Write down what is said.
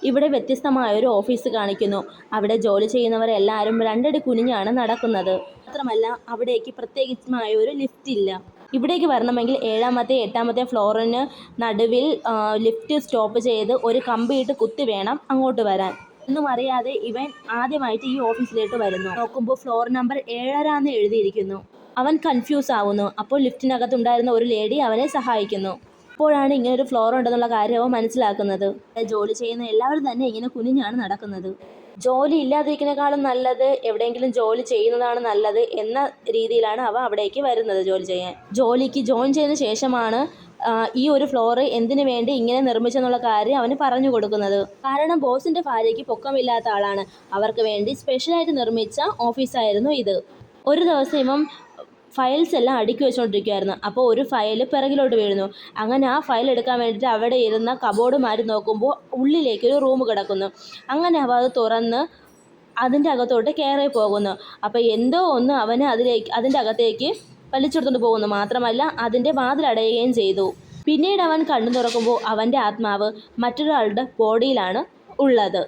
ഇവിടെ വ്യത്യസ്തമായ ഒരു ഓഫീസ് കാണിക്കുന്നു. അവിടെ ജോലി ചെയ്യുന്നവരെല്ലാവരും രണ്ടടി കുനിഞ്ഞാണ് നടക്കുന്നത്. മാത്രമല്ല അവിടേക്ക് പ്രത്യേകമായ ഒരു ലിഫ്റ്റ് ഇല്ല. ഇവിടേക്ക് വരണമെങ്കിൽ 7-ാമത്തെ 8-ാമത്തെ ഫ്ലോറിന് നടുവിൽ ലിഫ്റ്റ് സ്റ്റോപ്പ് ചെയ്ത് ഒരു കമ്പിയിട്ട് കുത്തി വേണം അങ്ങോട്ട് വരാൻ. ഒന്നും അറിയാതെ ഇവൻ ആദ്യമായിട്ട് ഈ ഓഫീസിലേക്ക് വരുന്നു. നോക്കുമ്പോൾ ഫ്ലോർ നമ്പർ 7.5 എന്ന് എഴുതിയിരിക്കുന്നു. അവൻ കൺഫ്യൂസ് ആവുന്നു. അപ്പോൾ ലിഫ്റ്റിനകത്തുണ്ടായിരുന്ന ഒരു ലേഡി അവനെ സഹായിക്കുന്നു. അപ്പോഴാണ് ഇങ്ങനെ ഒരു ഫ്ലോർ ഉണ്ടെന്നുള്ള കാര്യം അവൻ മനസ്സിലാക്കുന്നത്. ജോലി ചെയ്യുന്ന എല്ലാവരും തന്നെ ഇങ്ങനെ കുനിഞ്ഞാണ് നടക്കുന്നത്. ജോലി ഇല്ലാതിരിക്കുന്നതിനേക്കാളും നല്ലത് എവിടെയെങ്കിലും ജോലി ചെയ്യുന്നതാണ് നല്ലത് എന്ന രീതിയിലാണ് അവ അവിടേക്ക് വരുന്നത് ജോലി ചെയ്യാൻ. ജോലിക്ക് ജോയിൻ ചെയ്തതിന് ശേഷമാണ് ഈ ഒരു ഫ്ലോർ എന്തിനു വേണ്ടി ഇങ്ങനെ നിർമ്മിച്ചെന്നുള്ള കാര്യം അവന് പറഞ്ഞു കൊടുക്കുന്നത്. കാരണം ബോസിൻ്റെ ഭാര്യയ്ക്ക് പൊക്കമില്ലാത്ത ആളാണ്. അവർക്ക് വേണ്ടി സ്പെഷ്യലായിട്ട് നിർമ്മിച്ച ഓഫീസായിരുന്നു ഇത്. ഒരു ദിവസം ഇവൻ ഫയൽസ് എല്ലാം അടുക്കി വെച്ചുകൊണ്ടിരിക്കുകയായിരുന്നു. അപ്പോൾ ഒരു ഫയൽ പിറകിലോട്ട് വീഴുന്നു. അങ്ങനെ ആ ഫയൽ എടുക്കാൻ വേണ്ടിയിട്ട് അവിടെ ഇരുന്ന കബോർഡ് മാറ്റി നോക്കുമ്പോൾ ഉള്ളിലേക്ക് ഒരു റൂം കിടക്കുന്നു. അങ്ങനെ അവ അത് തുറന്ന് അതിൻ്റെ അകത്തോട്ട് കയറി പോകുന്നു. അപ്പോൾ എന്തോ ഒന്ന് അവന് അതിൻ്റെ അകത്തേക്ക് വലിച്ചെടുത്തുകൊണ്ട് പോകുന്നു. മാത്രമല്ല അതിൻ്റെ വാതിലടയുകയും ചെയ്തു. പിന്നീട് അവൻ കണ്ണു തുറക്കുമ്പോൾ അവൻ്റെ ആത്മാവ് മറ്റൊരാളുടെ ബോഡിയിലാണ് ഉള്ളത്.